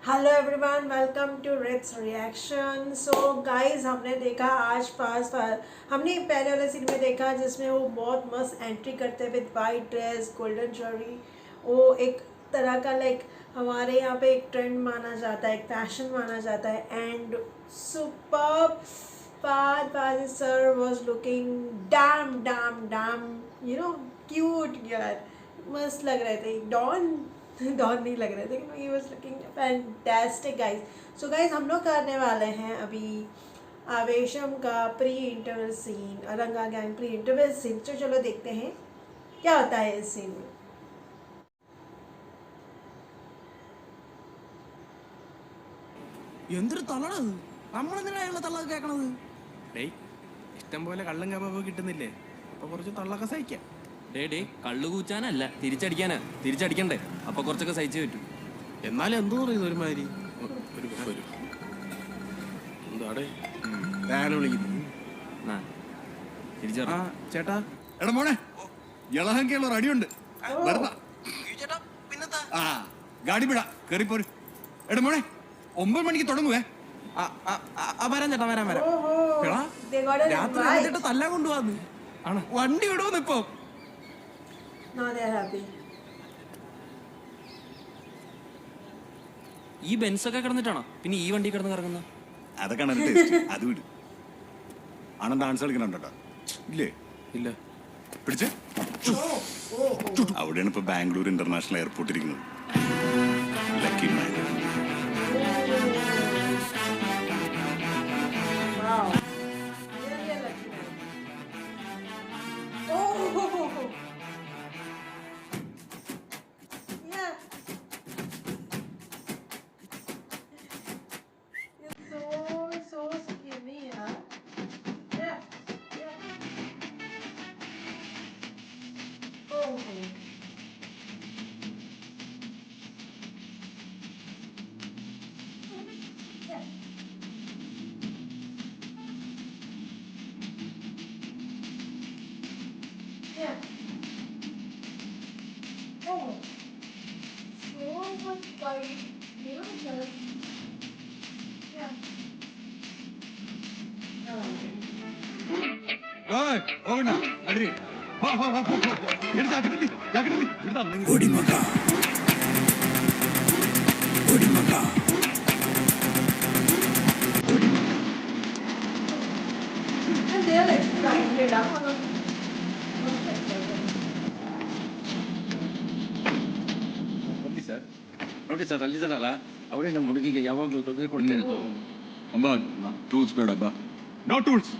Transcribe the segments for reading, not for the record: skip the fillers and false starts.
Hello everyone, welcome to reds reaction. So guys, हमने देखा आज हमने पहले वाले सीन में देखा जिसमें वो बहुत मस्त एंट्री करते with white dress, golden jewellery. वो एक तरह का लाइक हमारे यहाँ पे एक ट्रेंड माना जाता है, एक फैशन माना जाता है। And superb Fahd sir was looking damn cute यार, मस्त लग रहे थे। डॉन नहीं लग रहे थे, लेकिन he was looking fantastic guys. So guys, हम लोग करने वाले हैं अभी आवेशम का प्री इंटरवल सीन, रंगा गैंग प्री इंटरवल सीन। तो चलो देखते हैं क्या होता है इस सीन में। എന്തൊരു തള്ളണത്, നമ്മളെന്തിനാ അയാളെ തള്ളത് കേൾക്കണത്? ഡേയ്, ഇഷ്ടം പോലെ കള്ളും കബാബും കിട്ടുന്നില്ലേ? അപ്പൊ കുറച്ച് തള്ളൊക്കെ സഹിക്കാം. ഡേ കള്ളു കൂച്ചാനല്ല, തിരിച്ചടിക്കാനാ. തിരിച്ചടിക്കണ്ടേ, അപ്പൊ കുറച്ചൊക്കെ സഹിച്ചു പറ്റും. എന്നാലും എന്തോ പറയുന്നത് ഒരുമാതിരി എന്താടേ ഞാനും വിളിക്കുന്നു. തിരിച്ചറിയാം. ആ ചേട്ടാ, എടാ മോനെ, ഇളഹങ്കയുള്ള അടിയുണ്ട്. ആ ഗാഡി വിടാ, കേറിപ്പോര്. എടാ മോനെ, 9 മണിക്ക് തുടങ്ങുവേ. വരാൻ ചേട്ടാ, വരാൻ എടാ, രാത്രി ചേട്ടാ തല്ലാൻ കൊണ്ടുപോവാന്ന്. ആണ് വണ്ടി വിടുമെന്ന് ഇപ്പൊ. ഈ ബെൻസൊക്കെ കിടന്നിട്ടാണോ പിന്നെ ഈ വണ്ടി കിടന്ന് കറങ്ങുന്ന? അതൊക്കെ അത് വിട്. ആണോ ഡാൻസ് കളിക്കണുണ്ടോ? ഇല്ലേ? ഇല്ല. പിടിച്ചേ. അവിടെയാണ് ഇപ്പൊ ബാംഗ്ലൂർ ഇന്റർനാഷണൽ എയർപോർട്ട് ഇരിക്കുന്നത്. Lucky man. ನೋಡಿ ಸರ್, ಅಲ್ಲಿದ್ದಾರಲ್ಲ ಅವರೇ ನಮ್ಮ ಹುಡುಗಿಗೆ ಯಾವಾಗಲೂ ತೊಂದರೆ ಕೊಡ್ತಾ ಇರೋದು. ಅಮ್ಮ, ಟೂಲ್ಸ್ ಬೇಡಬ್ಬ. No tools.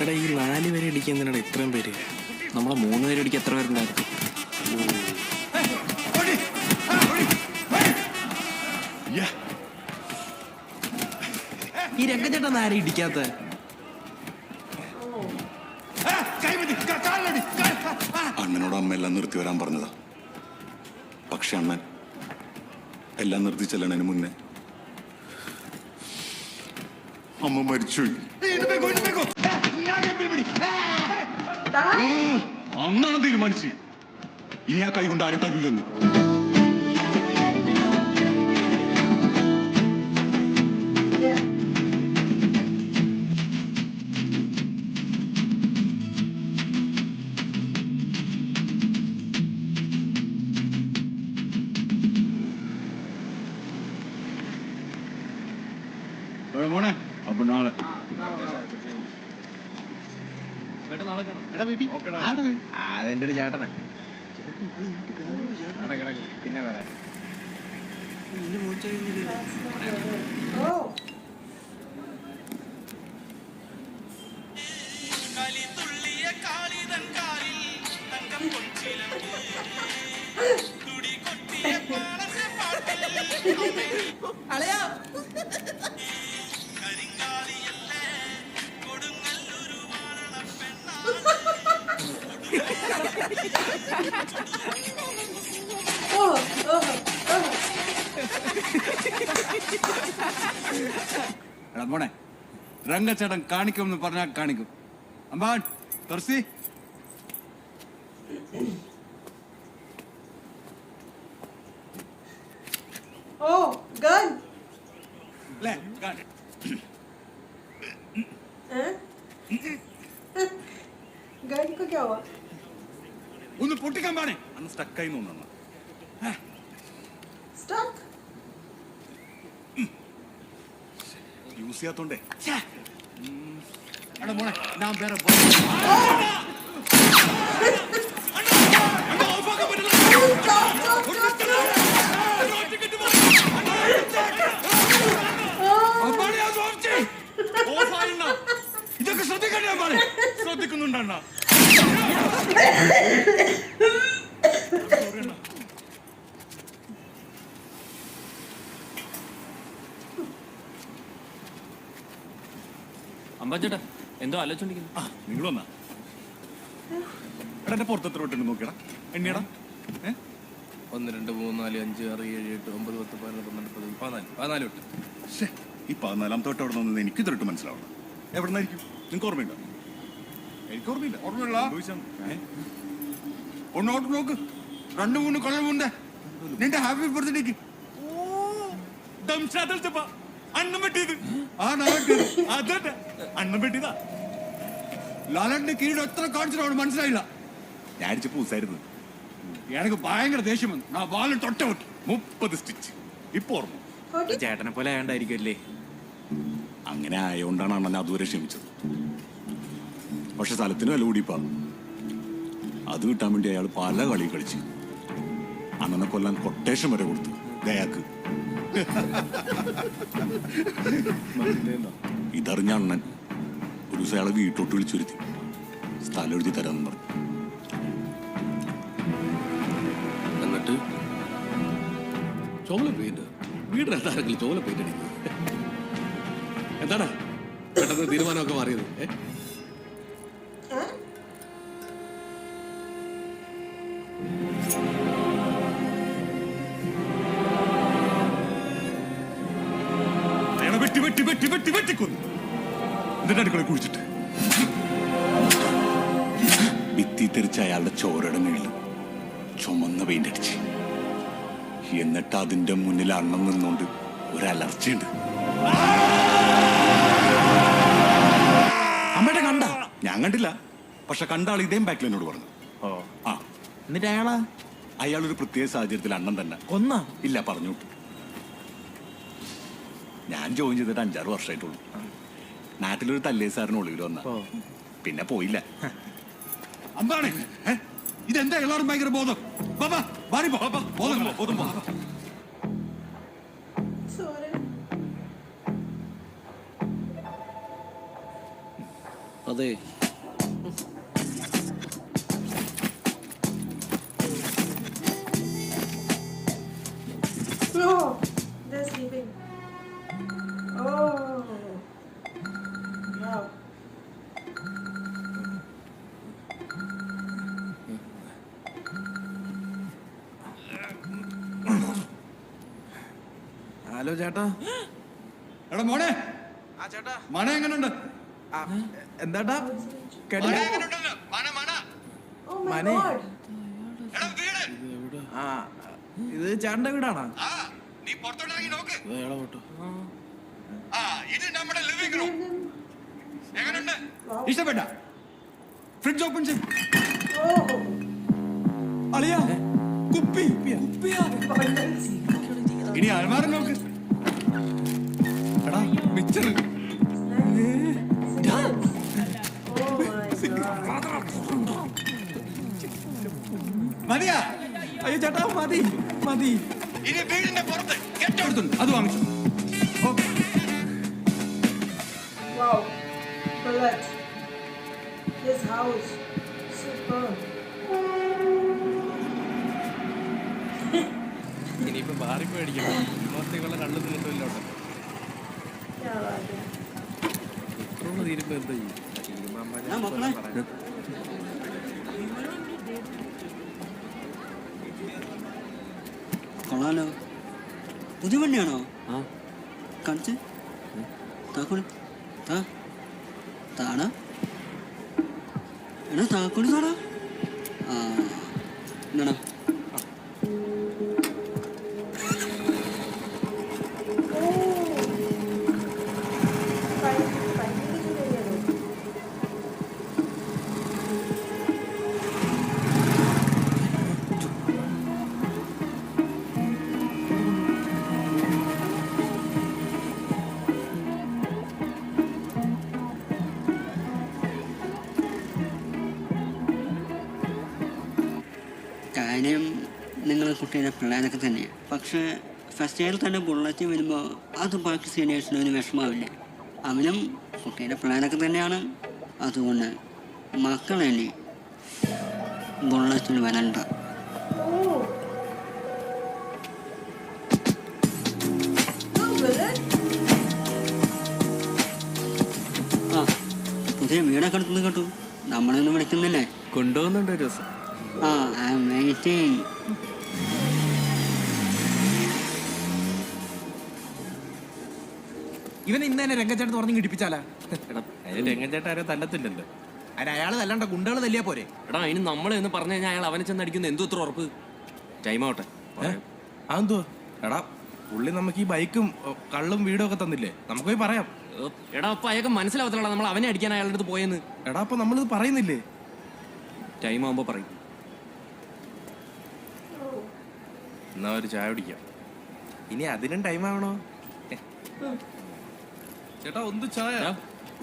എടാ, ഈ 4 പേരെ ഇടിക്കുന്നതിനാണ് ഇത്രയും പേര്. നമ്മളെ 3 പേര് ഇടിക്കാൻ എത്ര പേരുണ്ടായിരുന്നു? ഈ രംഗച്ചേട്ടൻ ആരും ഇടിക്കാത്ത? അണ്ണനോട് അമ്മ എല്ലാം നിർത്തി വരാൻ പറഞ്ഞതാ. പക്ഷെ അണ്ണൻ എല്ലാം നിർത്തി ചെല്ലണതിന് മുന്നേ അമ്മ മരിച്ചു. അന്നാണ് തീരുമാനിച്ചു ഇനി ആ കൈ കൊണ്ട് ആരും തരില്ലെന്ന്. മോനെ, അപ്പൊ നാളെ അതെന്റെ ഒരു ചേട്ടനാ. പിന്നെ വരാം. Oh. അളയാ Oh, oh, oh. എടാ മോനെ രംഗച്ചേട്ടൻ കാണിക്കും എന്ന് പറഞ്ഞാൽ കാണിക്കും. അമ്പാൻ തുറസി Oh, gun. അല്ലേ കാണി. Huh? Gun को क्या हुआ? ഒന്ന് പൊട്ടിക്കാൻ പാടേ അന്ന് സ്റ്റക്കായി തോന്നുന്നു. Stuck? യൂസ് ചെയ്യാത്തോണ്ടേ. എടാ മോനെ ഞാൻ വേറെ ഇതൊക്കെ ശ്രദ്ധിക്കണ്ടേ പാടേ ശ്രദ്ധിക്കുന്നുണ്ടണ്ണ. അമ്പാച്ചേട്ടാ എന്തോ ആലോചിച്ചോണ്ടിരിക്കുന്നു. ആ നിങ്ങൾ വന്നാ എടാ എന്റെ പുറത്തെത്ര വിട്ടുണ്ട് നോക്കിയടാ എണ്ണിയടാ. 1 2 3 4 5 6 7 8 9 10 11 12 13 14 തൊട്ട്. ശ്ശേ, ഈ 14 തൊട്ട് എവിടെ നിന്ന് എനിക്ക് ഇതൊട്ട് മനസ്സിലാവണം. എവിടെ നിന്നായിരിക്കും നിങ്ങൾക്ക് ഓർമ്മയുണ്ടോ? എനിക്ക് ഓർമ്മയില്ല. ഓർമ്മയില്ല. ചോദിച്ചാ, ഒന്നോട്ട് നോക്ക് 2 3 കൊല്ലമുണ്ട് നിന്റെ ഹാപ്പി ബർത്ത്ഡേക്ക് അണ്ണം വെട്ടിയത് അതെ അണ്ണം വെട്ടിയതാ. ലാലന്റെ കീഴിൽ എത്ര കാണിച്ചിട്ട് മനസ്സിലായില്ല. ഞാൻ അടിച്ച പൂസായിരുന്നു. എനിക്ക് ഭയങ്കര ദേഷ്യം വന്നു. ഞാൻ വാലിൽ തൊട്ട വിട്ടു 30 സ്റ്റിച്ച്. ഇപ്പൊ ഓർമ്മ. ചേട്ടനെ പോലെ ആയണ്ടായിരിക്കും അല്ലേ? അങ്ങനെ ആയതുകൊണ്ടാണ് അണ്ണൻ അതുവരെ ക്ഷമിച്ചത്. പക്ഷെ സ്ഥലത്തിന് വില കൂടിപ്പാ. അത് കിട്ടാൻ വേണ്ടി അയാൾ പല കളി കളിച്ച് അണ്ണനെ കൊല്ലാൻ കൊട്ടേഷൻ വരെ കൊടുത്തു ദയാക്ക്. ഇതറിഞ്ഞ അണ്ണൻ ഒരു ദിവസം അയാളെ വീട്ടോട്ട് വിളിച്ചുരുത്തി സ്ഥലം എഴുതി തരാമെന്ന് പറഞ്ഞു. എന്നിട്ട് ചോല പെയിന്റ് വീടിനകത്താരെങ്കിലും ചോല പെയിന്റ് അടിക്കും. എന്താണ് പെട്ടെന്ന് തീരുമാനമൊക്കെ മാറിയത്? അയാളെ വെട്ടി വെട്ടി വെട്ടി വെട്ടി വെട്ടിക്കൊന്നു. എന്നിട്ട് അടുക്കള കുഴിച്ചിട്ട് ഭിത്തി തെറിച്ച അയാളുടെ ചോരയുടെ മേളിൽ ചുമന്ന പെയിന്റ് അടിച്ച്. എന്നിട്ട് അതിന്റെ മുന്നിൽ അണ്ണം നിന്നുകൊണ്ട് ഒരു അലർച്ചയുണ്ട്. അമ്മയുടെ കണ്ട? ഞാൻ കണ്ടില്ല. പക്ഷെ കണ്ട ആൾ ഇതേം ബാക്കിൽ എന്നോട് പറഞ്ഞു. ആ എന്നിട്ട് അയാളാ? അയാളൊരു പ്രത്യേക സാഹചര്യത്തിൽ അണ്ണൻ തന്നെ കൊന്ന? ഇല്ല പറഞ്ഞു. ഞാൻ ജോയിൻ ചെയ്തിട്ട് 5-6 വർഷമായിട്ടുള്ളൂ. നാട്ടിലൊരു തല്ലേ സാറിന് ഒളിവിൽ വന്ന പിന്നെ പോയില്ല. അമ്പാണേ ഇതെന്താ എല്ലാവരും ഭയങ്കര ബോധം. ബാബാ ബാരി ബോധം Sorry. അതെ Oh, they're sleeping. Oh. Wow. Hello ചേട്ടാ. എടാ മോനെ ആ ചേട്ടാ. മണ എങ്ങനുണ്ട്? എന്താട്ടാ? മണ എങ്ങനുണ്ടെന്ന്? മണ Oh my Money. God. എടാ വീട് ആ ഇത് ചേട്ടന്റെ വീടാണോ? ആ നീ പുറത്തോട്ടിറങ്ങി നോക്ക്. വേള കേട്ടോ. ആ ഇത് നമ്മുടെ ലിവിംഗ് റൂം. Leave them. എങ്ങനുണ്ട്? Wow. ഇഷ്ടപ്പെട്ട? ഫ്രിഡ്ജ് ഓപ്പൺ ചെയ്ത് Oh. അളിയാ കുപ്പി Bottles. ഇനി അൽമാര നോക്ക്. എടാ മിച്ചർ Cigarettes. Oh my God. മതിയാ. അയ്യോ ചേട്ടാ മതി മതി. ഇനി വീടിന്റെ പുറത്ത് കെട്ടെടുത്തുണ്ട് അത് വാങ്ങിച്ചു. Wow. Colette. This house. Super. ഇനിയിപ്പോ ബാറി പോയി അടിക്കണം. ഇന്നത്തേക്കുള്ള കള്ളു തിന്നിട്ടില്ല. क्या बात है. ഇത്രയുള്ള തീരുമ്പോ എന്താ ചെയ്യും? കൊള്ളാലോ. പുതിയ വണ്ടിയാണോ? ആ കാണിച്ച് താക്കോല് താടാ എടാ താക്കോല് താടാ. ആ എന്നാടാ കാര്യം നിങ്ങൾ കുട്ടീനെ പിള്ളേരൊക്കെ തന്നെയാണ്. പക്ഷേ ഫസ്റ്റ് ഇയറിൽ തന്നെ ബുള്ളറ്റ് വരുമ്പോൾ അത് ബാക്കി സീനിയേഴ്സിന് ഒരു വിഷമാവില്ലേ? അവനും കുട്ടീൻ്റെ പിള്ളേരൊക്കെ തന്നെയാണ്. അതുകൊണ്ട് മക്കളെ ബുള്ളറ്റിൽ വരണ്ട. ആ പുതിയ വീടൊക്കെ എടുത്തുനിന്ന് കേട്ടു. നമ്മളൊന്നും വിളിക്കുന്നില്ലേ? കൊണ്ടുപോകുന്നുണ്ട് ഒരു ദിവസം. ആ ഐ ആം വെയിറ്റിംഗ്. ഇവൻ ഇന്ന് തന്നെ രംഗച്ചേട്ടൻ പറഞ്ഞ് കിടിപ്പിച്ചാലാ. എടാ അതിന് രംഗച്ചേട്ടൻ ആരോ തല്ലത്തില്ലല്ലോ. അതിന് അയാൾ തല്ലാണ്ട ഗുണ്ടകൾ തല്ലിയാ പോരെ. എടാ അതിന് നമ്മളെന്ന് പറഞ്ഞു കഴിഞ്ഞാൽ അയാൾ അവനെ ചെന്ന് അടിക്കുന്ന എന്തോ ഇത്ര ഉറപ്പ്? ടൈം ആവട്ടെ. അതെന്തോ എടാ പുള്ളി നമുക്ക് ഈ ബൈക്കും കള്ളും വീടും ഒക്കെ തന്നില്ലേ, നമുക്ക് പോയി പറയാം. എടാ അപ്പൊ അയാൾക്ക് മനസ്സിലാവത്തില്ല നമ്മൾ അവനെ അടിക്കാൻ അയാളുടെ അടുത്ത് പോയെന്ന്. എടാ അപ്പൊ നമ്മളിത് പറയുന്നില്ലേ? ടൈം ആവുമ്പോ പറയും. എന്നാ ഒരു ചായ കുടിക്കാം. ഇനി അതിനും ടൈം ആവണോ? ചേട്ടാ ഒന്ന് ചായ.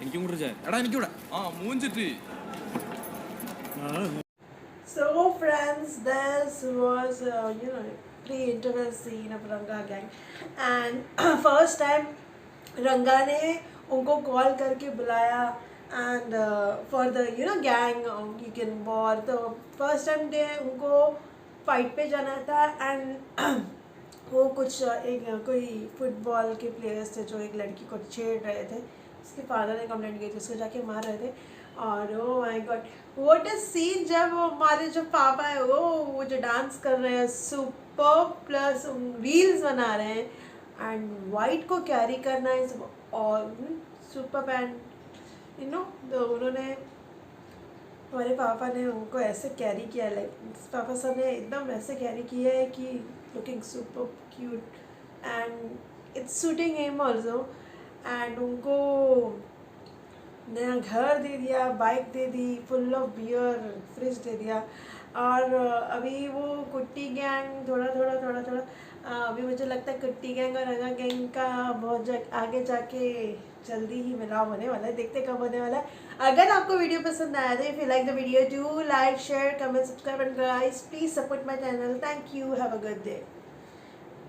എനിക്കും കൂടെ ചായ. എടാ എനിക്കൂടെ. ആ മൂഞ്ചിട്ട്. So friends, this was pre-interval scene of Ranga gang, and first time Ranga ने उनको कॉल करके बुलाया and for the gang you can war. तो first time दे उनको फाइट पे जाना था and वो कुछ एक कोई फुटबॉल के प्लेयर्स थे जो एक लड़की को छेड़ रहे थे. उसके फादर ने कंप्लेंट की थी, उसको जाके मार रहे थे. और oh my god what a scene जब हमारे जो पापा है वो जो डांस कर रहे हैं सुपर प्लस रील्स बना रहे हैं एंड वाइट को कैरी करना इज और सुपर बैंड तो उन्होंने हमारे पापा ने उनको ऐसे कैरी किया लाइक पापा सब ने एकदम ऐसे कैरी किया है कि looking super cute and it's suiting him also and उनको नया घर दे दिया, बाइक दे दी, फुल ऑफ बियर, फ्रिज दे दिया. और अभी वो कुट्टी गैंग थोड़ा अभी मुझे लगता है कुट्टी गैंग और रंगा गैंग का बहुत आगे जाके जल्दी ही मिलाव होने वाला है. देखते कब होने वाला है. अगर आपको वीडियो पसंद आया तो if you like the video do like share comment subscribe and guys please support my channel. Thank you. Have a good day.